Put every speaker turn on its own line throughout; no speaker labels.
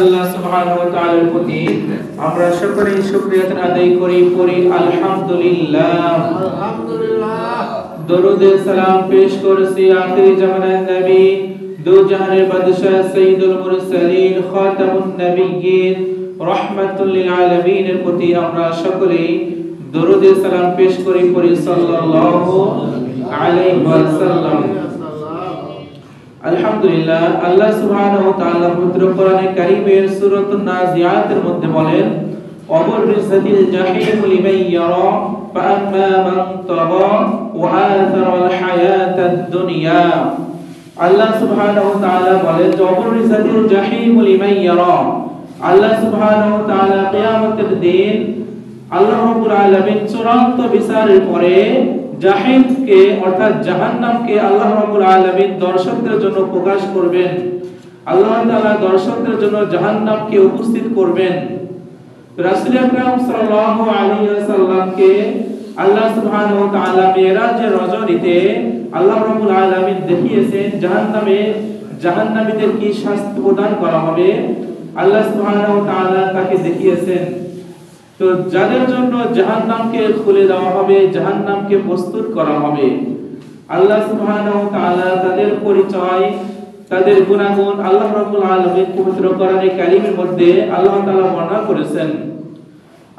আল্লাহ সুবহানাহু ওয়া তাআলার প্রতি আমরা সকলেই শুকরিয়া আদায় করি পড়ি আলহামদুলিল্লাহ। দরুদ সালাম পেশ করছি আখিরি জামানার নবী দু জাহানের বাদশা সাইয়্যিদুল মুরসালিন খাতামুন নবিয়্যিন রাহমাতুল লিল আলামিনের প্রতি আমরা সকলেই দরুদ সালাম পেশ করি পড়ি সাল্লাল্লাহু আলাইহি ওয়াসাল্লাম। আলহামদুলিল্লাহ, আল্লাহ সুবহানাহু ওয়া তাআলা পবিত্র কোরআনে কারীমের সূরাতুন নাজিয়াতের মধ্যে বলেন, ওয়াবরিজাতিল জাহিম লিমান ইয়ারা ফাআম্মা মান তাগা ওয়া আথারাল হায়াতাদ দুনিয়া। আল্লাহ সুবহানাহু ওয়া তাআলা বলেন, ওয়াবরিজাতিল জাহিম লিমান ইয়ারা। আল্লাহ সুবহানাহু ওয়া তাআলা কিয়ামতের দিন আল্লাহ রাব্বুল আলামিন চূড়ান্ত বিচারের পরে জাহিমকে অর্থাৎ জাহান্নামকে আল্লাহ রাব্বুল আলামিন দর্শকদের জন্য প্রকাশ করবেন। আল্লাহ তাআলা দর্শকদের জন্য জাহান্নামকে উপস্থিত করবেন। রাসূল আকরাম সাল্লাল্লাহু আলাইহি ওয়াসাল্লামকে আল্লাহ সুবহানাহু ওয়া তাআলা মিরাজের রজনীতে আল্লাহ রাব্বুল আলামিন দেখিয়েছেন জাহান্নামীদের কি শাস্তি প্রদান করা হবে। আল্লাহ সুবহানাহু ওয়া তাআলা তাকে দেখিয়েছেন। তো যাদের জন্য জাহান্নামকে খুলে দেওয়া হবে, জাহান্নামকে প্রস্তুত করা হবে, আল্লাহ সুবহানাহু ওয়া তাআলা তাদের পরিচয়, তাদের গুনাহগুণ আল্লাহ রাব্বুল আলামিন পবিত্র কোরআনে কারীমের মধ্যে আল্লাহ তাআলা বর্ণনা করেছেন।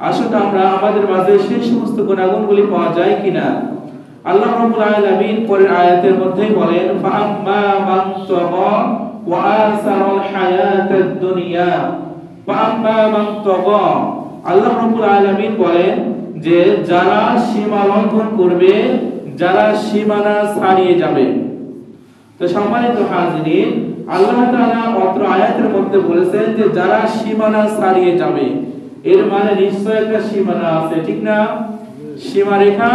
আসলে আমরা আমাদের মাঝে সেই সমস্ত গুনাহগুণগুলি পাওয়া যায় কিনা। আল্লাহ রাব্বুল আলামিন পরের আয়াতের মধ্যেই বলেন, ফাআম্মা মান তাগা ওয়া আসারাল হায়াতাদ দুনিয়া। ফাআম্মা মান তাগা, আল্লাহ রাব্বুল আলামিন বলেন যে যারা সীমা লঙ্ঘন করবে, যারা সীমানা ছাড়িয়ে যাবে। তো সম্মানিত হাজিরিন, আল্লাহ তাআলা অত্র আয়াতের মধ্যে বলেছেন যে যারা সীমানা ছাড়িয়ে যাবে, এর মানে নিশ্চয় একটা সীমানা আছে, ঠিক না? সীমারেখা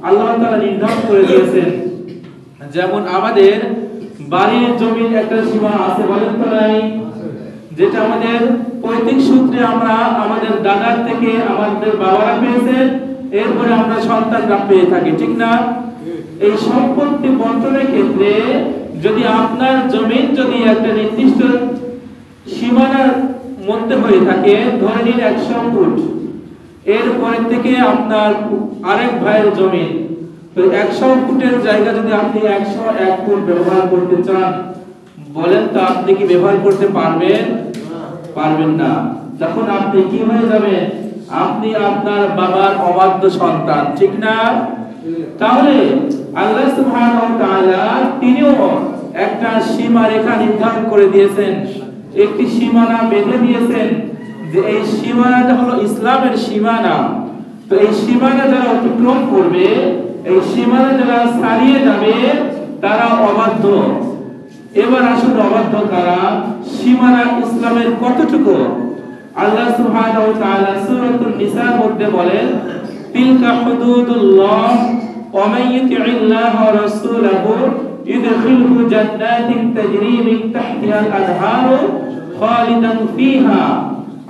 আল্লাহ তাআলা নির্ধারণ করে দিয়েছেন। যেমন আমাদের বাড়ির জমির একটা সীমা আছে, বলেন তো নাই? যেটা আমাদের পৈতৃক সূত্রে আমরা আমাদের দাদার থেকে আমাদের বাবারা পেয়েছেন, এরপরে আমরা সন্তানরা পেয়ে থাকি, ঠিক না? এই সম্পত্তি বন্টনের ক্ষেত্রে যদি আপনার জমিন যদি একটা নির্দিষ্ট সীমানার মধ্যে হয়ে থাকে, ধরে নিন 100 ফুট, এরপরে থেকে আপনার আরেক ভাইয়ের জমি, তো 100 ফুটের জায়গা যদি আপনি 101 ফুট ব্যবহার করতে চান, বলেন তো আপনি কি ব্যবহার করতে পারবেন? পারবেন না। তখন আপনি কি হয়ে যাবেন? আপনি আপনার বাবার অবাধ্য সন্তান, ঠিক না? তাহলে আল্লাহ সুবহানাহু ওয়া তাআলা তিনিও একটা সীমারেখা নির্ধারণ করে দিয়েছেন, একটি সীমানা বেঁধে দিয়েছেন যে এই সীমানাটা হলো ইসলামের সীমানা। তো এই সীমানা যারা অতিক্রম করবে, এই সীমানা যারা ছাড়িয়ে যাবে, তারা অবাধ্য। এবার আসলে অবাধ্য কারা? সীমানা ইসলামের কতটুকু? আল্লাহ সুবহানাহু ওয়া তাআলা সূরাতুন নিসার মধ্যে বলেন, তিলকা হুদুদুল্লাহ ওয়া মান ইউতি'িল্লাহ ওয়া রাসূলাহু ইদখিলহু জান্নাতিন তাজরি মিন তাহতিহাল আনহারু খালিদান ফিহা।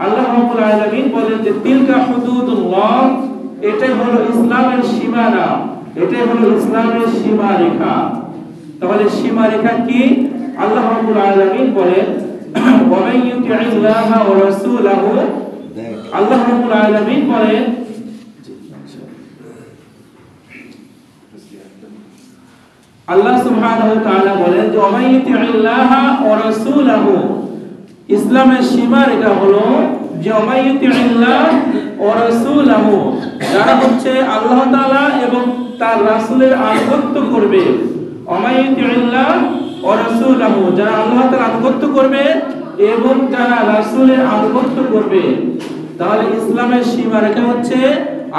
আল্লাহ রাব্বুল আলামিন বলেন যে তিলকা হুদুদুল্লাহ, এটাই হলো ইসলামের সীমানা, এটাই হলো ইসলামের সীমারেখা। তাহলে সীমারেখা কি? আল্লাহ রাব্বুল আলামিন বলেন, ওয়া মান ইউতি'িল্লাহ ওয়া রাসূলাহু, আল্লাহ রাব্বুল আলামিন বলেন আল্লাহ সুবহানাহু ওয়া তাআলা বলেন যে ওয়া মান ইউতি'িল্লাহ ওয়া রাসূলাহু, ইসলামের সীমারেখা হলো যে ওয়া মান ইউতি'িল্লাহ ওয়া রাসূলাহু, যারা হচ্ছে আল্লাহ তাআলা এবং তার রাসূলের আনুগত্য করবে। ওয়া মান ইউতি'িল্লাহ ওয়া রাসূলাহু, যারা আল্লাহ তাআলার আনুগত্য করবে এবং যারা রাসূলের আনুগত্য করবে। তাহলে ইসলামের সীমারেখা হচ্ছে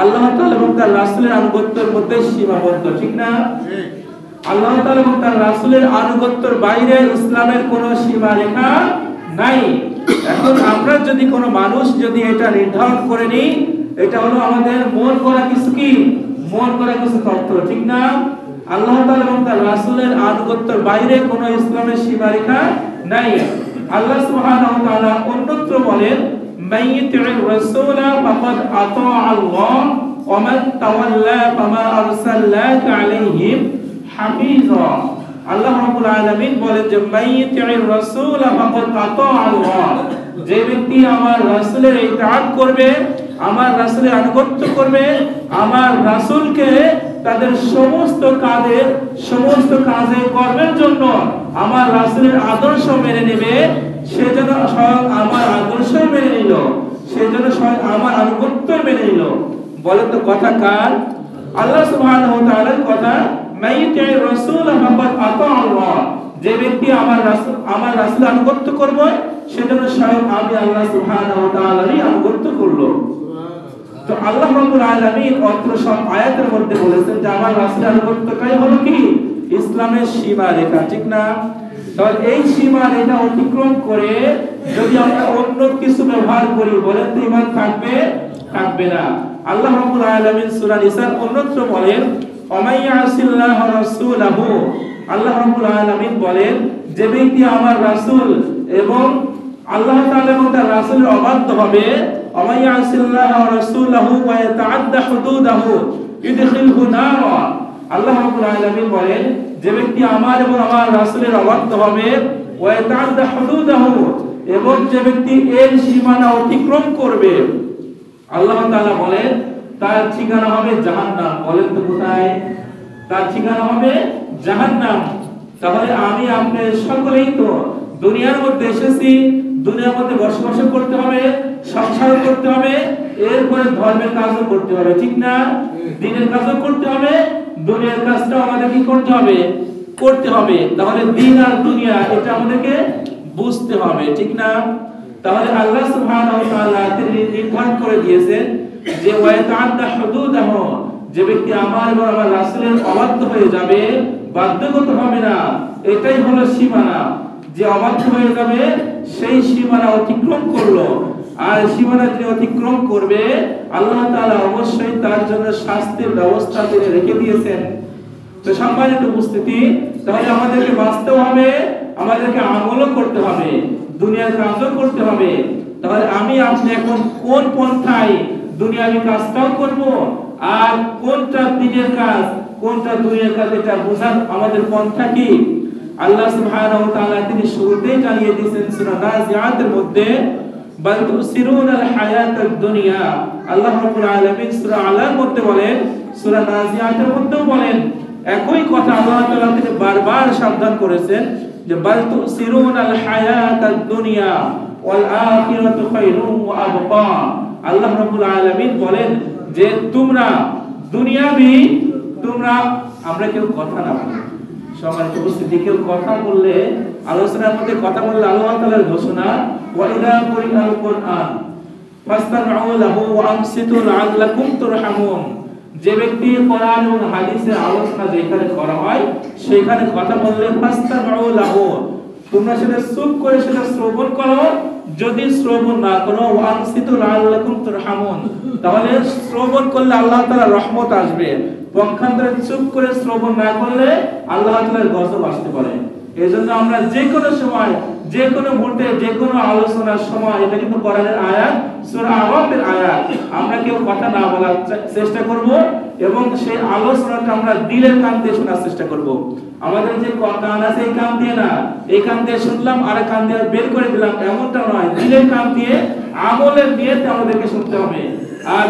আল্লাহ তাআলা এবং তার রাসূলের আনুগত্যের মধ্যে সীমাবদ্ধ, ঠিক না? আল্লাহ তাআলা এবং তার রাসূলের আনুগত্যের বাইরে ইসলামের কোনো সীমারেখা নাই। এখন আমরা যদি কোনো মানুষ যদি এটা নির্ধারণ করে নিই, এটা হলো আমাদের মন করা কিছু কি, মন করা কিছু তত্ত্ব, ঠিক না? আল্লাহ তাআলা এবং তার রাসূলের আনুগত্যের বাইরে কোনো ইসলামের সীমারেখা নাই। আল্লাহ সুবহানাহু ওয়া তাআলা অন্যত্র বলেন, মান ইউতি'ির রাসূলা ফাকাদ আতা আল্লাহ ওয়া মান তাওয়াল্লা ফামা আরসালনাকা আলাইহিম হাফিজা। আল্লাহ রাব্বুল আলামিন বলেন যে মান ইউতি'ির রাসূলা ফাকাদ আতা আল্লাহ, যে ব্যক্তি আমার রাসূলের ইতাআত করবে, আমার রাসূলের আনুগত্য করবে, আমার রাসূলকে তাদের সমস্ত কাজে কর্মের জন্য আমার রাসূলের আদর্শ মেনে নেবে, সে যেন স্বয়ং আমার আদর্শ মেনে নিল, সে যেন স্বয়ং আমার আনুগত্য মেনে নিল। বলেন তো কথা কার? আল্লাহ সুবহানাহু ওয়া তাআলার কথা। মাইয়াতি রাসূল ফাকাদ আতা আল্লাহ, যে ব্যক্তি আমার রাসূলের আনুগত্য করবে সে যেন স্বয়ং আমি আল্লাহ সুবহানাহু ওয়া তাআলারই আনুগত্য করলো। তো আল্লাহ রাব্বুল আলামিন অত্র সব আয়াতের মধ্যে বলেছেন যে আমার রাসূলের আনুগত্যটাই হলো কি ইসলামের সীমারেখা, ঠিক না? তাহলে এই সীমারেখা অতিক্রম করে যদি আমরা অন্য কিছু ব্যবহার করি, বলেন তো ঈমান থাকবে না। আল্লাহ রাব্বুল আলামিন সূরা নিসার অন্যত্র বলেন ওমাইয়াসিল্লাহু রাসূলাহু, আল্লাহ রাব্বুল আলামিন বলেন যে ব্যক্তি আমার রাসূল এবং আল্লাহ তাআলা এবং তার রাসূলের অবাধ্য হবে, ওমাইয়াসিল্লাহু রাসূলাহু ওয়া ইয়াতাআদ্দা হুদুদাহু ইদখিলহু নারা, আল্লাহ রাব্বুল আলামিন বলেন যে ব্যক্তি আমার এবং আমার রাসূলের অবাধ্য হবে, ওয়া ইয়াতাআদ্দা হুদুদাহু, এবং যে ব্যক্তি এর সীমানা অতিক্রম করবে, আল্লাহ তাআলা বলেন তার ঠিকানা হবে জাহান্নাম। বলেন তো কোথায়? তার ঠিকানা হবে জাহান্নাম। তাহলে আমি আপনি সকলেই তো দুনিয়ার মধ্যে এসেছি, দুনিয়ার মধ্যে বসবাস করতে হবে, সংসার করতে হবে, এরপরে ধর্মের কাজও করতে হবে, ঠিক না? দ্বীনের কাজও করতে হবে, দুনিয়ার কাজটাও আমাদের কি করতে হবে। তাহলে দ্বীন আর দুনিয়া এটা আমাদেরকে বুঝতে হবে, ঠিক না? তাহলে আল্লাহ সুবহানাহু ওয়া তাআলা তিনি নির্ধারণ করে দিয়েছেন যে ওয়া ইয়াতাআদ্দা হুদুদাহু, যে ব্যক্তি আমার এবং আমার রাসূলের অবাধ্য হয়ে যাবে, বাধ্যগত হবে না, এটাই হলো সীমানা। যে অবাধ্য হয়ে যাবে সেই সীমানা অতিক্রম করলো, আর সীমানা যে অতিক্রম করবে আল্লাহ তাআলা অবশ্যই তার জন্য শাস্তির ব্যবস্থা তিনি রেখে দিয়েছেন। তো সম্মানিত উপস্থিতি, তাহলে আমাদেরকে বাঁচতেও হবে, আমাদেরকে আমলও করতে হবে, দুনিয়ার কাজও করতে হবে। তাহলে আমি আপনি এখন কোন পন্থায় দুনিয়াবি কাজটাও করব, আর কোনটা দ্বীনের কাজ কোনটা দুনিয়ার কাজ এটা বোঝার আমাদের পন্থা কি? আল্লাহ সুবহানাহু ওয়া তাআলা তিনি শুরুতেই জানিয়ে দিয়েছেন সূরা নাজিআতের মধ্যে, বাল তুসিরুনাল হায়াতাদ দুনিয়া। আল্লাহ রাব্বুল আলামিন সূরা আলার মধ্যে বলেন, সূরা নাজিআতের মধ্যেও বলেন, একই কথা আল্লাহ তাআলা তিনি বারবার সাবধান করেছেন যে বাল তুসিরুনাল হায়াতাদ দুনিয়া ওয়াল আখিরাতু খায়রুন ওয়া আবকা। আল্লাহ রাব্বুল আলামিন বলেন যে তোমরা আমরা কেউ কথা না বলি, সম্মানিত উপস্থিতি, কেউ কথা বললে, আলোচনার মধ্যে কথা বললে আল্লাহ তাআলার ঘোষণা ওয়া ইযা কুরিআল কুরআন ফাসতামিউ লাহু ওয়া আনসিতু লাআল্লাকুম তুরহামুন। যে ব্যক্তি কোরআন এবং হাদিসের আলোচনা যেখানে করা হয় সেখানে কথা বললে ফাসতামিউ লাহু, তোমরা সেটা চুপ করে সেটা শ্রবণ করো, যদি শ্রবণ না করো ওয়া আনসিতু লাআল্লাকুম তুরহামুন, তাহলে শ্রবণ করলে আল্লাহ তাআলার রহমত আসবে, পক্ষান্তরে চুপ করে শ্রবণ না করলে আল্লাহ তাআলার গজব আসতে পারে। এজন্য আমরা যে কোনো সময়, যে কোনো মুহূর্তে, যে কোনো আলোচনার সময়, এটা কিন্তু কোরআনের আয়াত, সূরা আরাফের আয়াত, আমরা কেউ কথা না বলার চেষ্টা করব এবং সেই আলোচনাটা আমরা দিলের কান দিয়ে শোনার চেষ্টা করব। আমাদের যে কান আছে এই কান দিয়ে না, এই কান দিয়ে শুনলাম আর কান দিয়ে বের করে দিলাম, এমনটা নয়। দিলের কান দিয়ে আমলের নিয়তে আমাদেরকে শুনতে হবে। আর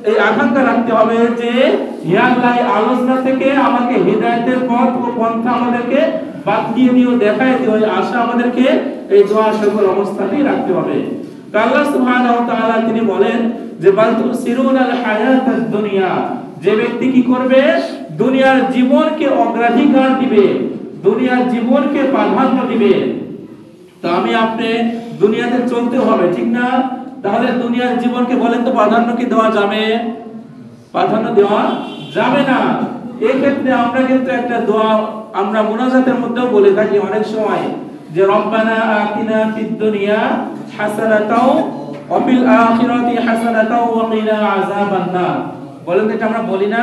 এই আকাঙ্ক্ষা রাখতে হবে যে হে আল্লাহ, আলোচনা থেকে আমাকে হিদায়াতের পথ ও পন্থা আমাদেরকে বাদ দিয়ে দিও, দেখায় দিও, এই আশা আমাদেরকে এই দোয়া সকল অবস্থাতেই রাখতে হবে। তো আল্লাহ সুবহানাহু ওয়া তাআলা তিনি বলেন যে বাল তুসিরুনাল হায়াতাদ দুনিয়া, যে ব্যক্তি কি করবে, দুনিয়ার জীবনকে অগ্রাধিকার দিবে, দুনিয়ার জীবনকে প্রাধান্য দিবে। তো আমি আপনি দুনিয়াতে চলতে হবে, ঠিক না? তাহলে দুনিয়ার জীবনকে বলেন তো প্রাধান্য কি দেওয়া যাবে? প্রাধান্য দেওয়া যাবে না। এই ক্ষেত্রে আমরা কিন্তু একটা দোয়া আমরা মুনাজাতের মধ্যেও বলে থাকি অনেক সময় যে রব্বানা আতিনা ফিদ দুনিয়া হাসানাতাও ওয়া ফিল আখিরাতি হাসানাতাও ওয়া কিনা আযাবান নার। বলেন এটা আমরা বলি না?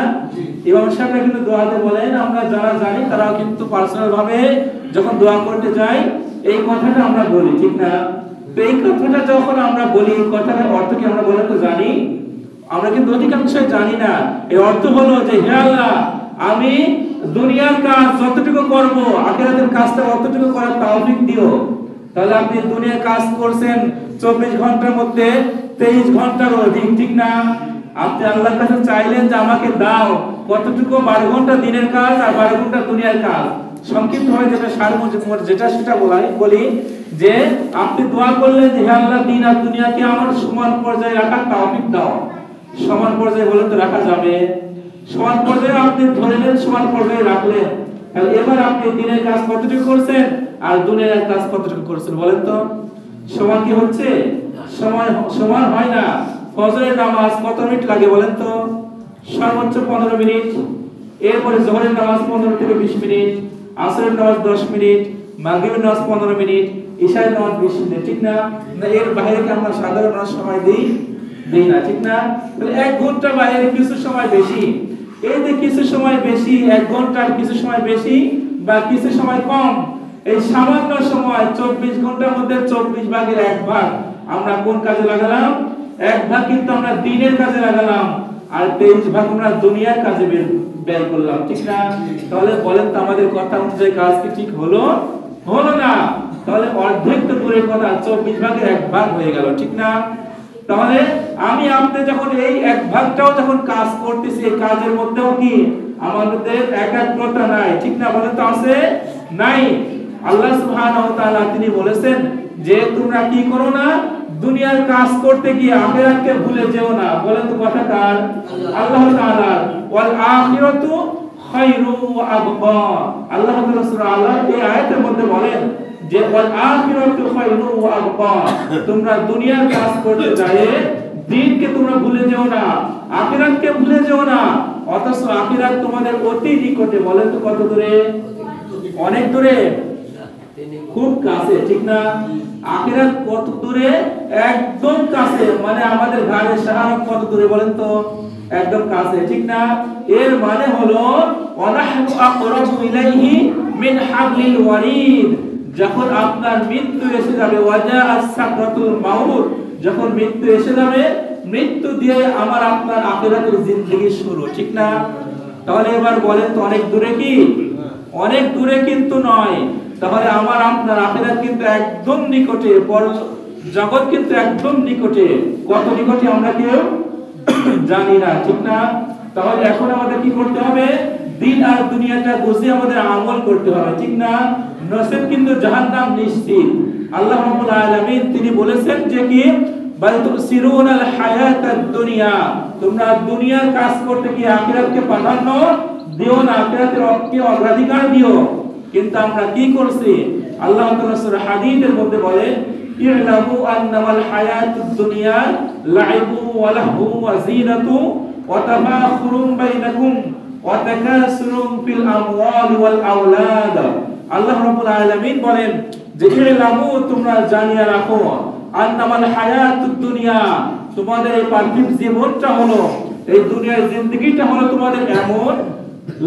ইমাম সাহেবরা কিন্তু দোয়াতে বলেন, আমরা যারা জানি তারাও কিন্তু পার্সোনাল ভাবে যখন দোয়া করতে যাই এই কথাটা আমরা বলি, ঠিক না? তো এই কথাটা যখন আমরা বলি, এই কথাটার অর্থ কি আমরা বলেন তো জানি? আমরা কিন্তু অধিকাংশই জানি না। এই অর্থ হলো যে হে আল্লাহ, আমি দুনিয়ার কাজ যতটুকু করব, আখিরাতের কাজটা অতটুকু করার তৌফিক দিও। তাহলে আপনি দুনিয়ার কাজ করছেন 24 ঘন্টার মধ্যে 23 ঘন্টার অধিক, ঠিক না? আপনি আল্লাহর কাছে চাইলেন যে আমাকে দাও কতটুকু, 12 ঘন্টা দিনের কাজ আর 12 ঘন্টা দুনিয়ার কাজ। সংক্ষিপ্ত হয় যেটা সারমর্ম যেটা সেটা বলি যে আপনি দোয়া করলেন যে হে আল্লাহ দিন আর দুনিয়াকে আমার সমান পর্যায়ে রাখার তৌফিক দাও। সমান পর্যায়ে বলে তো রাখা যাবে? সমান পর্যায়ে আপনি ধরলেন, সমান পর্যায়ে রাখলেন, তাহলে এবার আপনি দিনের কাজ কতটুকু করছেন আর দুনিয়ার কাজ কতটুকু করছেন বলেন তো? সমান কি হচ্ছে? সমান হয় না। ফজরের নামাজ কত মিনিট লাগে বলেন তো? সর্বোচ্চ 15 মিনিট। এরপরে জোহরের নামাজ 15 থেকে 20 মিনিট, আসরের নামাজ 10 মিনিট, মাগরিবের নামাজ 15 মিনিট, ইশার নামাজ 20 মিনিট, ঠিক না? না এর বাইরে কি আমরা সাধারণ সময় দেই না, ঠিক না? তাহলে 1 ঘন্টা বাইরে কিছু সময় বেশি। এই যে কিছু সময় বেশি, 1 ঘন্টার কিছু সময় বেশি বা কিছু সময় কম, এই সামান্য সময় 24 ঘন্টার মধ্যে 24 ভাগের 1 ভাগ আমরা কোন কাজে লাগালাম? 1 ভাগ কিন্তু আমরা দিনের কাজে লাগালাম আর 23 ভাগ আমরা দুনিয়ার কাজে ব্যয় করলাম, ঠিক না? তাহলে বলেন তো আমাদের কথা অনুযায়ী কাজ কি ঠিক হলো না? তাহলে অর্ধেক তো দূরের কথা, 24 ভাগের 1 ভাগ হয়ে গেল, ঠিক না? তাহলে আমি আপনি যখন এই 1 ভাগটাও যখন কাজ করতেছি, এই কাজের মধ্যেও কি আমাদের একাগ্রতা নাই, ঠিক না? বলেন তো আছে নাই? আল্লাহ সুবহানাহু ওয়া তাআলা তিনি বলেছেন যে তোমরা কি করো না, দুনিয়ার কাজ করতে গিয়ে আখিরাতকে ভুলে যেও না। বলেন তো কথা কার? আল্লাহ তাআলা। ওয়াল আখিরাতু খায়রু ওয়া আবকা। আল্লাহ তাআলা সূরা আল এই আয়াতের মধ্যে বলেন যে ওয়াল আখিরাতু খায়রু ওয়া আবকা, তোমরা দুনিয়ার কাজ করতে যায় দিনকে তোমরা ভুলে যেও না, আখিরাতকে ভুলে যেও না। অথচ আখিরাত তোমাদের অতি নিকটে। বলেন তো কত দূরে? অনেক দূরে, খুব কাছে, ঠিক না? আখিরাত কত দূরে? একদম কাছে। মানে আমাদের ঘরের শাহরগ কত দূরে বলেন তো? একদম কাছে, ঠিক না? এর মানে হলো ওয়ানাহনু আকরাবু ইলাইহি মিন হাবলিল ওয়ারিদ। যখন আপনার মৃত্যু এসে যাবে, ওয়াজাআস সাকরাতুল মাউত, যখন মৃত্যু এসে যাবে, মৃত্যু দিয়ে আমার আপনার আখিরাতের জিন্দেগি শুরু, ঠিক না? তাহলে এবার বলেন তো অনেক দূরে কি? অনেক দূরে কিন্তু নয়। তাহলে আমার আপনার আখিরাত কিন্তু একদম নিকটে, পর জগৎ কিন্তু একদম নিকটে। কত নিকটে আমরা কেউ জানি না, ঠিক না? তাহলে এখন আমাদের কি করতে হবে? দিন আর দুনিয়াটা বুঝে আমাদের আমল করতে হবে, ঠিক না? নসিব কিন্তু জাহান্নাম নিশ্চিত। আল্লাহ রাব্বুল আলামিন তিনি বলেছেন যে কি বাল তুসিরুনাল হায়াতাদ দুনিয়া, তোমরা দুনিয়ার কাজ করতে গিয়ে আখিরাতকে প্রাধান্য দিও না, আখিরাতের অগ্রাধিকার দিও। কিন্তু আমরা কি করছি? আল্লাহ তাআলা সূরা হাদীদের মধ্যে বলে ইলামু আন্নামাল হায়াতুদ দুনিয়া লাইবু ওয়া লাহু ওয়া যিনাতু ওয়া তাফাখুরুম বাইনাকুম ওয়া তাকাসুরুম ফিল আমওয়ালি ওয়াল আওলাদ। আল্লাহ রাব্বুল আলামিন বলেন যে ইলামু, তোমরা জানিয়ে রাখো, আন্নামাল হায়াতুদ দুনিয়া, তোমাদের এই পার্থিব জীবনটা হলো, এই দুনিয়ার জিন্দেগিটা হলো তোমাদের এমন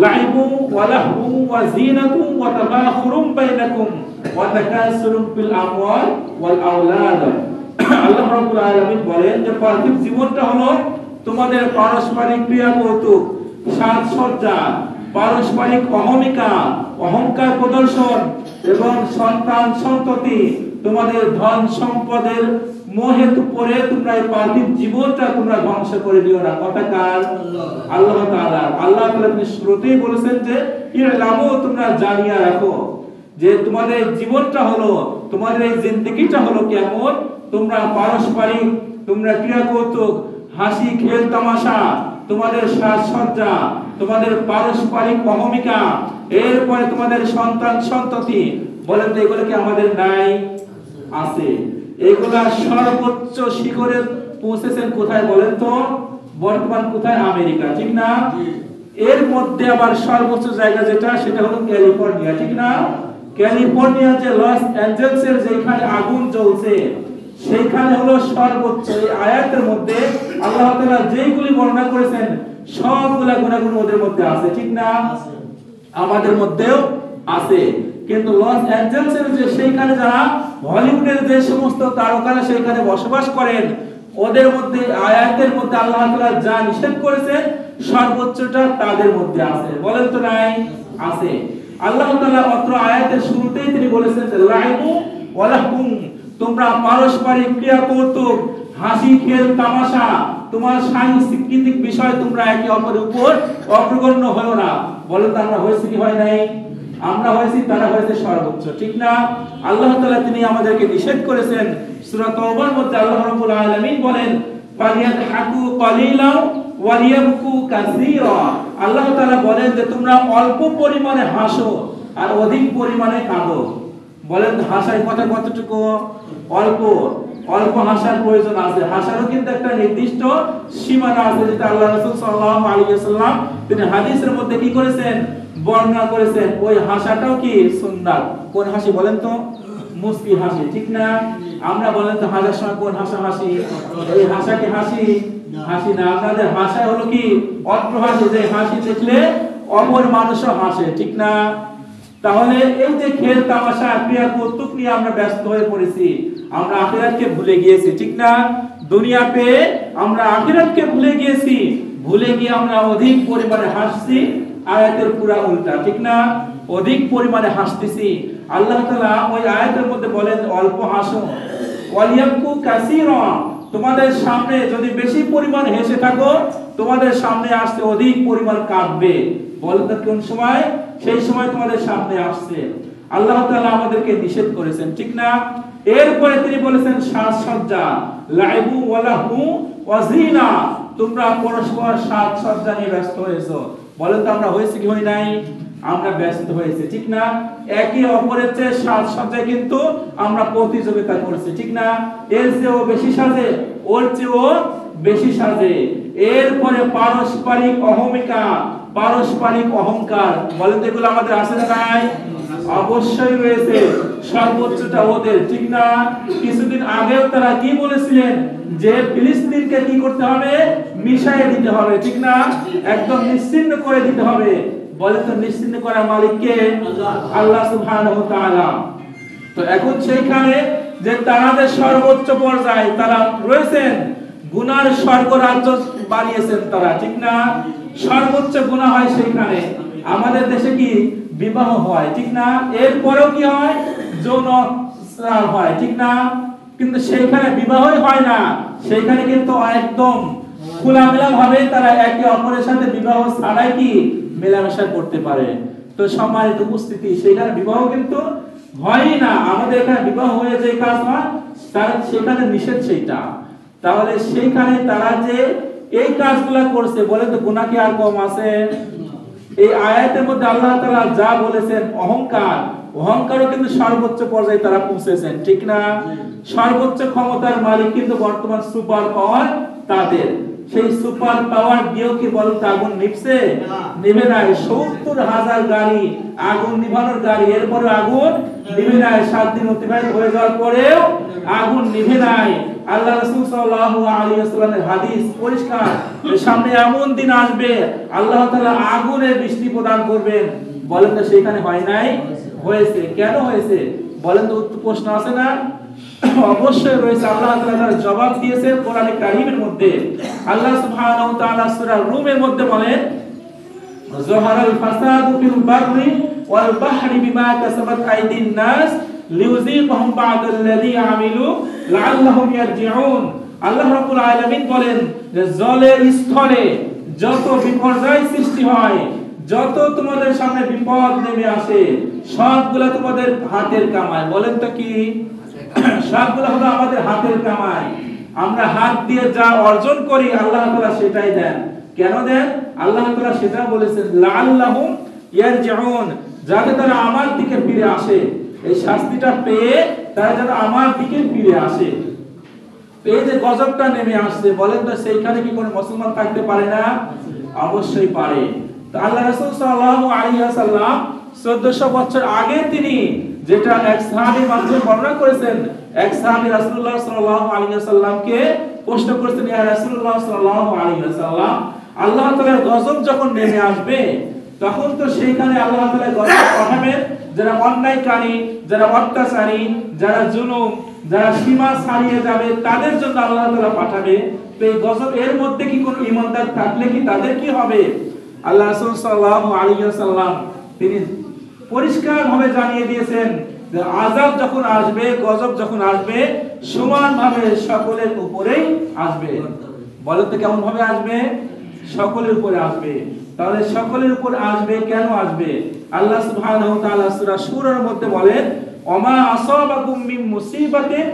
লাইবু ওয়া লাহু ওয়া যিনাতু ওয়া তাফাখুরুম বাইনাকুম ওয়া তাকাসুরুম ফিল আমওয়াল ওয়াল আওলাদ। আল্লাহ রাব্বুল আলামিন বলেন যে পার্থিব জীবনটা হলো তোমাদের পারস্পরিক ক্রিয়া কৌতুক, সাজসজ্জা, পারস্পরিক অহমিকা, অহংকার প্রদর্শন এবং সন্তান সন্ততি, তোমাদের ধন সম্পদের মোহে পড়ে তোমরা এই পার্থিব জীবনটা তোমরা ধ্বংস করে দিও না। কথা কার? আল্লাহ তাআলা। আল্লাহ তাআলা তিনি শুরুতেই বলেছেন যে ইলামু, তোমরা জানিয়ে রাখো যে তোমাদের জীবনটা হলো, তোমাদের এই জিন্দেগিটা হলো কেমন, তোমরা পারস্পরিক, তোমরা ক্রিয়া কৌতুক, হাসি খেল তামাশা, তোমাদের সাজসজ্জা, তোমাদের পারস্পরিক অহমিকা, এরপরে তোমাদের সন্তান সন্ততি। বলেন তো এগুলো কি আমাদের নাই? আছে। এগুলা সর্বোচ্চ শিখরে পৌঁছেছেন কোথায় বলেন তো? বর্তমান কোথায়? আমেরিকা, ঠিক না? এর মধ্যে আবার সর্বোচ্চ জায়গা যেটা, সেটা হলো ক্যালিফোর্নিয়া, ঠিক না? ক্যালিফোর্নিয়া যে লস অ্যাঞ্জেলসের যেখানে আগুন জ্বলছে, সেইখানে হলো সর্বোচ্চ। এই আয়াতের মধ্যে আল্লাহ তাআলা যেইগুলি বর্ণনা করেছেন সবগুলা গুণাগুণ ওদের মধ্যে আছে, ঠিক না? আমাদের মধ্যেও আছে। কিন্তু লস অ্যাঞ্জেলসের যে সেইখানে যারা হলিউডের যে সমস্ত তারকারা সেইখানে বসবাস করেন, ওদের মধ্যে আয়াতের মধ্যে আল্লাহ তাআলা যা নিষেধ করেছেন সর্বোচ্চটা তাদের মধ্যে আছে। বলেন তো নাই? আছে। আল্লাহ তাআলা অত্র আয়াতের শুরুতেই তিনি বলেছেন লাইবু ওয়া লাহু, তোমরা পারস্পরিক ক্রিয়া কৌতুক, হাসি খেল তামাশা, তোমার সাংস্কৃতিক বিষয় তোমরা একে অপরের উপর অগ্রগণ্য হও না। বলেন তো আমরা হয়েছি কি হয় নাই? আমরা হয়েছি, তারা হয়েছে সর্বোচ্চ, ঠিক না? আল্লাহ তাআলা তিনি আমাদেরকে নিষেধ করেছেন। সূরা তাওবার মধ্যে আল্লাহ রাব্বুল আলামিন বলেন ফালিয়াদহাকু কালিলাও ওয়ালিয়াবকু কাসীরা। আল্লাহ তাআলা বলেন যে তোমরা অল্প পরিমাণে হাসো আর অধিক পরিমাণে কাঁদো। বলেন হাসার কথা কতটুকু? অল্প অল্প হাসার প্রয়োজন আছে। হাসারও কিন্তু একটা নির্দিষ্ট সীমানা আছে, যেটা আল্লাহ রাসূল সাল্লাল্লাহু আলাইহি ওয়াসাল্লাম তিনি হাদিসের মধ্যে কি করেছেন? বর্ণনা করেছেন। ওই হাসাটাও কি সুন্নাত। কোন হাসি বলেন তো? মুস্কি হাসি, ঠিক না? আমরা বলেন তো হাসার সময় কোন হাসা হাসি? এই হাসা কি হাসি? হাসি না। আপনাদের হাসা হলো কি? অট্ট হাসি, যে হাসি দেখলে অপর মানুষও হাসে, ঠিক না? তাহলে এই যে খেল তামাশা ক্রিয়া কৌতুক নিয়ে আমরা ব্যস্ত হয়ে পড়েছি, আমরা আখিরাতকে ভুলে গিয়েছি, ঠিক না? দুনিয়া পেয়ে আমরা আখিরাতকে ভুলে গিয়েছি, ভুলে গিয়ে আমরা অধিক পরিমাণে হাসছি। আয়াতের পুরা উল্টা, ঠিক না? অধিক পরিমাণে হাসতেছি। আল্লাহ তাআলা ওই আয়াতের মধ্যে বলেন অল্প হাসো, ওয়ালিয়াবকু কাসীরা। তোমাদের সামনে যদি বেশি পরিমাণ হেসে থাকো, তোমাদের সামনে আসতে অধিক পরিমাণ কাঁদবে। বলেন তো কোন সময়? সেই সময় তোমাদের সামনে আসছে। আল্লাহ তাআলা আমাদেরকে নিষেধ করেছেন, ঠিক না? এরপরে তিনি বলেছেন সাজসজ্জা, লাইবু ওয়ালাহু ওয়াজিনা। তোমরা পরস্পর সাজসজ্জা নিয়ে ব্যস্ত হয়েছো। বলেন তো আমরা হয়েছে কি হই নাই? আমরা ব্যস্ত হয়েছি, ঠিক না? একে অপরের চেয়ে সাজসজ্জায় কিন্তু আমরা প্রতিযোগিতা করছি, ঠিক না? এর চেয়েও বেশি সাজে, ওর চেয়েও বেশি সাজে। এরপরে পারস্পরিক অহমিকা, পারস্পরিক অহংকার। বলেন তো এগুলো আমাদের আছে না নাই? অবশ্যই রয়েছে। সর্বোচ্চটা ওদের, ঠিক না? কিছুদিন আগেও তারা কি বলেছিলেন? যে ফিলিস্তিনকে কি করতে হবে? মিশাইয়ে দিতে হবে, ঠিক না? একদম নিশ্চিহ্ন করে দিতে হবে। বলেন তো নিশ্চিহ্ন করার মালিক কে? আল্লাহ সুবহানাহু ওয়া তাআলা। তো এখন সেইখানে যে তাদের সর্বোচ্চ পর্যায়ে তারা রয়েছেন, গুনার স্বর্গ রাজ্য বানিয়েছেন তারা, ঠিক না? সর্বোচ্চ গুনাহ হয় সেইখানে। আমাদের দেশে কি বিবাহ হয়, ঠিক না? এরপরেও কি হয়? যৌন স্রাব হয়, ঠিক না? কিন্তু সেইখানে বিবাহই হয় না, সেইখানে কিন্তু একদম খোলামেলা ভাবে তারা একে অপরের সাথে বিবাহ ছাড়াই কি মেলামেশা করতে পারে। তো সম্মানিত উপস্থিতি, সেইখানে বিবাহ কিন্তু হয়ই না। আমাদের এখানে বিবাহ হয়ে যে কাজ হয় তার সেখানে নিষেধ সেইটা। তাহলে সেইখানে তারা যে এই কাজগুলো করছে, বলেন তো গুনাহ কি আর কম আছে? এই আয়াতের মধ্যে আল্লাহ তাআলা যা বলেছেন অহংকার, অহংকারও কিন্তু সর্বোচ্চ পর্যায়ে তারা পৌঁছেছেন, ঠিক না? সর্বোচ্চ ক্ষমতার মালিক কিন্তু বর্তমান সুপার পাওয়ার তাদের। সেই সুপার পাওয়ার দিয়েও কি বলতে আগুন নিভছে? নিভে নাই। ৭০,০০০ গাড়ি আগুন নিভানোর গাড়ি, এরপরে আগুন নিভে নাই। ৭ দিন অতিবাহিত হয়ে যাওয়ার পরেও আগুন নিভে নাই। আল্লাহ রাসূল সাল্লাল্লাহু আলাইহি ওয়াসাল্লামের হাদিস পরিষ্কার, সামনে এমন দিন আসবে আল্লাহ তাআলা আগুনের বৃষ্টি প্রদান করবেন। বলেন তো সেখানে হয় নাই? হয়েছে। কেন হয়েছে? বলেন তো প্রশ্ন আছে না? অবশ্যই রয়েছে। আল্লাহ তাআলা তার জবাব দিয়েছে কোরআনে কারীমের মধ্যে। আল্লাহ সুবহানাহু ওয়া তাআলা সূরা রুমের মধ্যে বলেন যাহারাল ফাসাদু ফিল বাররি ওয়াল বাহরি বিমা কাসাবাত আইদিন নাস লিউযীকাহুম বা'দাল্লাযী আমিলু লাআল্লাহুম ইয়ারজিউন। আল্লাহ রাব্বুল আলামিন বলেন যে জলে স্থলে যত বিপর্যয় সৃষ্টি হয়, যত তোমাদের সামনে বিপদ নেমে আসে, সবগুলো তোমাদের হাতের কামাই। বলেন তো কি? সবগুলো হলো আমাদের হাতের কামাই। আমরা হাত দিয়ে যা অর্জন করি আল্লাহ তাআলা সেটাই দেন। কেন দেন? আল্লাহ তাআলা সেটা বলেছেন লাআল্লাহুম ইয়ারজিউন, যাতে তারা আমার দিকে ফিরে আসে। এই শাস্তিটা পেয়ে তারা যেন আমার দিকে ফিরে আসে। এই যে গজবটা নেমে আসছে, বলেন তো সেইখানে কি কোনো মুসলমান থাকতে পারে না? অবশ্যই পারে। তো আল্লাহ রাসূল সাল্লাল্লাহু আলাইহি ওয়াসাল্লাম 1400 বছর আগে তিনি যেটা এক সাহাবীর মাধ্যমে বর্ণনা করেছেন, এক সাহাবী রাসূলুল্লাহ সাল্লাল্লাহু আলাইহি ওয়াসাল্লামকে প্রশ্ন করেছেন, ইয়া রাসূলুল্লাহ সাল্লাল্লাহু আলাইহি ওয়াসাল্লাম, আল্লাহ তাআলার গজব যখন নেমে আসবে তখন তো সেইখানে আল্লাহ তাআলা গজব পাঠাবেন যারা অন্যায়কারী, যারা অত্যাচারী, যারা জুলুম, যারা সীমা ছাড়িয়ে যাবে তাদের জন্য আল্লাহ তাআলা পাঠাবে। তো এই গজব এর মধ্যে কি কোনো ঈমানদার থাকলে কি তাদের কি হবে? আল্লাহ রাসূল সাল্লাল্লাহু আলাইহি ওয়াসাল্লাম তিনি পরিষ্কারভাবে জানিয়ে দিয়েছেন যে আযাব যখন আসবে, গজব যখন আসবে, সমানভাবে সকলের উপরেই আসবে। বলো তো কেমন ভাবে আসবে? সকলের উপরে আসবে। তাহলে সকলের উপর আসবে, কেন আসবে? আল্লাহ সুবহানাহু ওয়া তাআলা সূরা শূরার মধ্যে বলেন, ওমা আসাবাকুম মিন মুসিবাতিন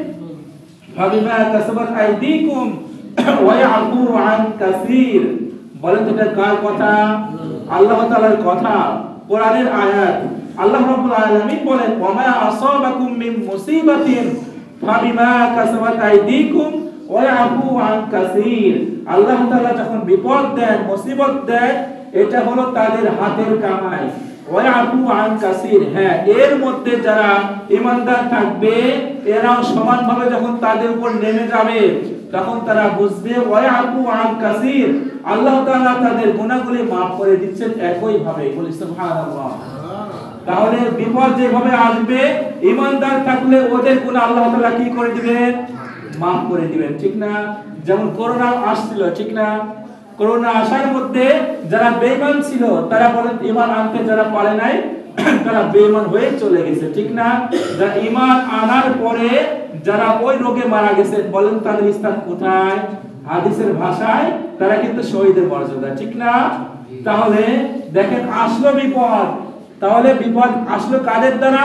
ফাবিমা কাসাবাত আইদিকুম ওয়া ইয়াফু আন কাসীর। বলেন এটা কার কথা? আল্লাহ তাআলার কথা, কোরআনের আয়াত। আল্লাহ রাব্বুল আলামিন বলেন, ওমা আসাবাকুম মিন মুসিবাতিন ফাবিমা কাসাবাত আইদিকুম ওয়া ইয়াফু আন কাসীর। আল্লাহ তাআলা যখন বিপদ দেন, মুসিবত দেন, এটা হলো তাদের হাতের কামাই। ওয়ায়াফু আন কাসীর, হ্যাঁ, এর মধ্যে যারা ঈমানদার থাকবে এরাও সমানভাবে যখন তাদের উপর নেমে যাবে তখন তারা বুঝবে ওয়ায়াফু আন কাসীর, আল্লাহ তাআলা তাদের গুনাহগুলি maaf করে দিচ্ছেন একই ভাবে। বলি সুবহানাল্লাহ। তাহলে বিপদ যেভাবে আসবে, ঈমানদার থাকলে ওদের গুনাহ আল্লাহ তাআলা কি করে দিবেন? maaf করে দিবেন, ঠিক না? যেমন করোনা আসছিল, ঠিক না? করোনা আসার মধ্যে যারা বেঈমান ছিল তারা বলেন ঈমান আনতে যারা পারে নাই তারা বেঈমান হয়ে চলে গেছে, ঠিক না? যারা ঈমান আনার পরে যারা ওই রোগে মারা গেছে বলেন তাদের স্থান কোথায়? হাদিসের ভাষায় তারা কিন্তু শহীদের মর্যাদা, ঠিক না? তাহলে দেখেন আসলো বিপদ, তাহলে বিপদ আসলো কাদের দ্বারা?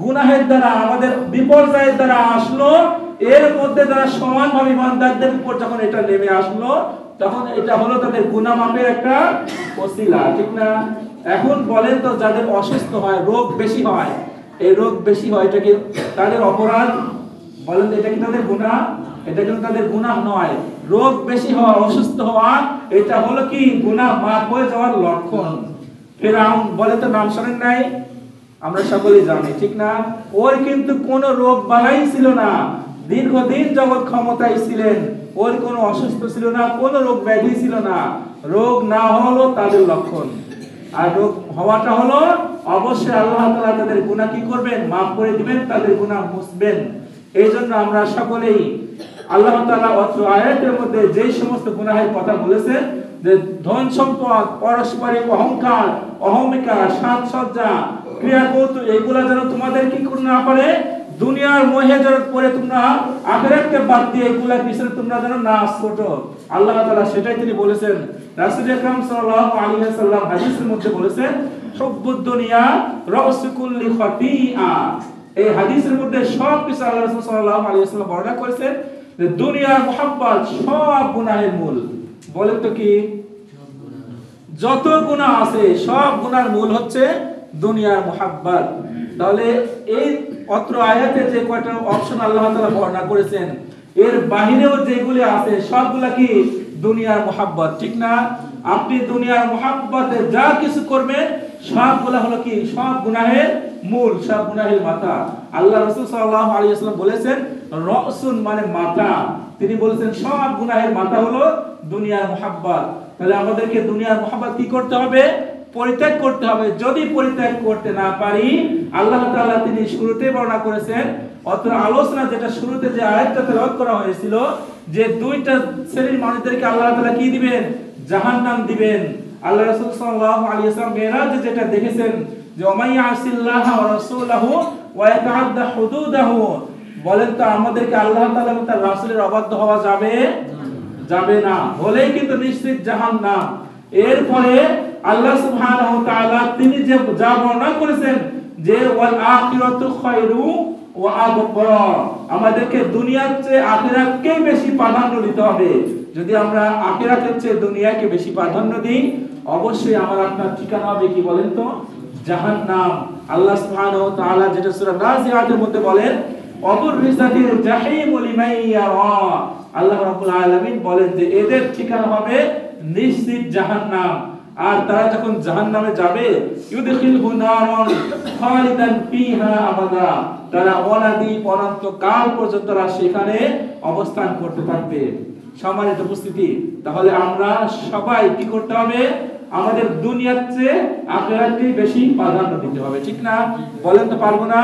গুনাহের দ্বারা, আমাদের বিপর্যয়ের দ্বারা আসলো। এর মধ্যে যারা সমানভাবে ঈমানদারদের উপর যখন এটা নেমে আসলো তখন এটা হলো তাদের গুনাহ মাপের একটা ওসিলা, ঠিক না? এখন বলেন তো যাদের অসুস্থ হয়, রোগ বেশি হয়, এই রোগ বেশি হয় এটা কি তাদের অপরাধ? বলেন এটা কি তাদের গুনাহ? এটা কিন্তু তাদের গুনাহ নয়। রোগ বেশি হওয়া, অসুস্থ হওয়া, এটা হলো কি গুনাহ মাফ হয়ে যাওয়ার লক্ষণ। ফিরআউন বলে তো নাম শোনেন নাই? আমরা সকলেই জানি, ঠিক না? ওর কিন্তু কোনো রোগ বালাই ছিল না, দীর্ঘদিন যাবত ক্ষমতায় ছিলেন, ওর কোনো অসুস্থ ছিল না, কোনো রোগ ব্যাধি ছিল না। রোগ না হলো তাদের লক্ষণ, আর রোগ হওয়াটা হলো অবশ্যই আল্লাহ তাআলা তাদের গুনাহ কি করবেন? maaf করে দিবেন, তাদের গুনাহ মুছবেন। এইজন্য আমরা সকলেই আল্লাহ তাআলা অত্র আয়াতের মধ্যে যে সমস্ত গুনাহের কথা বলেছেন, যে ধন সম্পদ, পারস্পরিক অহংকার, অহমিকা, সাজসজ্জা, ক্রিয়াকৌতুক, এগুলা যেন তোমাদের কি করে না পারে, দুনিয়ার মোহে যেন পড়ে তোমরা আখিরাতকে বাদ দিয়ে এগুলা পিছনে তোমরা যেন না ছোটো। আল্লাহ তাআলা সেটাই তিনি বলেছেন। রাসূল আকরাম সাল্লাল্লাহু আলাইহি ওয়াসাল্লাম হাদিসের মধ্যে বলেছেন, হুব্বুদ দুনিয়া রাসু কুল্লি খাতিআ। এই হাদিসের মধ্যে সব কিছু আল্লাহ রাসূল সাল্লাল্লাহু আলাইহি ওয়াসাল্লাম বর্ণনা করেছেন যে দুনিয়ার মুহাব্বত সব গুনাহের মূল। বলেন তো কি? যত গুনাহ আছে সব গুনাহর মূল হচ্ছে দুনিয়ার মুহাব্বত। তাহলে এই অত্র আয়াতে যে কয়টা অপশন আল্লাহ তাআলা বর্ণনা করেছেন, এর বাহিরেও যেগুলি আছে সবগুলা কি দুনিয়ার মুহাব্বত, ঠিক না? আপনি দুনিয়ার মুহাব্বতে যা কিছু করবেন সবগুলা হলো কি? সব গুনাহের মূল, সব গুনাহের মাথা। আল্লাহ রাসূল সাল্লাল্লাহু আলাইহি ওয়াসাল্লাম বলেছেন রাসুন মানে মাথা। তিনি বলেছেন সব গুনাহের মাথা হলো দুনিয়ার মুহাব্বত। তাহলে আমাদেরকে দুনিয়ার মুহাব্বত কি করতে হবে? পরিত্যাগ করতে হবে। যদি পরিত্যাগ করতে না পারি, আল্লাহ তাআলা তিনি শুরুতে বর্ণনা করেছেন, অত্র আলোচনা যেটা শুরুতে যে আয়াতটা তেলাওয়াত করা হয়েছিল, যে দুইটা শ্রেণীর মানুষদেরকে আল্লাহ তাআলা কি দিবেন? জাহান্নাম দিবেন। আল্লাহ রাসূল সাল্লাল্লাহু আলাইহি ওয়াসাল্লাম মেরাজে যেটা দেখেছেন যে ওমাইয়া আসিল্লাহ ওয়া রাসূলহু ওয়া ইয়াতাআদ্দা হুদুদাহু, বলেন তো আমাদেরকে আল্লাহ তাআলা এবং তার রাসূলের অবাধ্য হওয়া যাবে? যাবে না। হলেই কিন্তু নিশ্চিত জাহান্নাম। এরপরে আল্লাহ সুবহানাহু ওয়া তাআলা তিনি যে যা বর্ণনা করেছেন যে ওয়াল আখিরাতু খায়রু ওয়া আবকা, আমাদেরকে দুনিয়ার চেয়ে আখিরাতকে বেশি প্রাধান্য দিতে হবে। যদি আমরা আখিরাতের চেয়ে দুনিয়াকে বেশি প্রাধান্য দিই, অবশ্যই আমার আপনার ঠিকানা হবে কি বলেন তো? জাহান্নাম। আল্লাহ সুবহানাহু ওয়া তাআলা যেটা সূরা নাজিআতের মধ্যে বলেন, অবুররিজাতিল জাহিম লিমান ইয়ারা, আল্লাহ রাব্বুল আলামিন বলেন যে এদের ঠিকানা হবে নিশ্চিত জাহান্নাম। আর তারা যখন জাহান্নামে যাবে, ইউদখিলহু নারান খালিদান ফিহা আবাদা, তারা অনাদি অনন্ত কাল পর্যন্ত তারা সেখানে অবস্থান করতে থাকবে। সম্মানিত উপস্থিতি, তাহলে আমরা সবাই কি করতে হবে? আমাদের দুনিয়ার চেয়ে আখিরাতকে বেশি প্রাধান্য দিতে হবে, ঠিক না? বলেন তো পারবো না?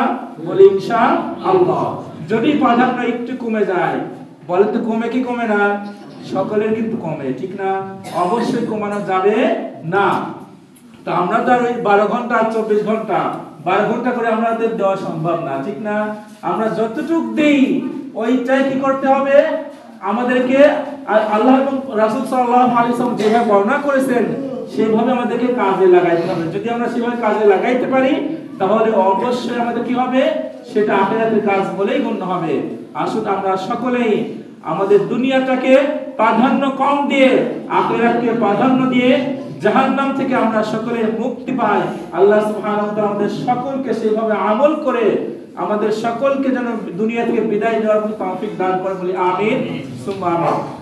বলি ইনশাআল্লাহ। যদি প্রাধান্য একটু কমে যায়, বলেন তো কমে কি কমে না? সকলের কিন্তু কমে, ঠিক না? অবশ্যই কমানো যাবে না। তো আমরা তো আর ওই 12 ঘন্টা 24 ঘন্টা 12 ঘন্টা করে আমাদের দেওয়া সম্ভব না, ঠিক না? আমরা যতটুকু দেই ওইটাই কি করতে হবে আমাদেরকে, আল্লাহ এবং রাসূল সাল্লাল্লাহু আলাইহি ওয়াসাল্লাম যেভাবে বর্ণনা করেছেন সেভাবে আমাদেরকে কাজে লাগাইতে হবে। যদি আমরা সেভাবে কাজে লাগাইতে পারি তাহলে অবশ্যই আমাদের কি হবে, সেটা আখিরাতের কাজ বলেই গণ্য হবে। আসুন আমরা সকলেই আমাদের দুনিয়াটাকে প্রাধান্য কম দিয়ে আখিরাতকে প্রাধান্য দিয়ে জাহান্নাম থেকে আমরা সকলে মুক্তি পাই। আল্লাহ সুবহানাহু ওয়া তাআলা আমাদের সকলকে সেইভাবে আমল করে আমাদের সকলকে যেন দুনিয়া থেকে বিদায় নেওয়ার তৌফিক দান করে বলি আমিন সুম্মা আমিন।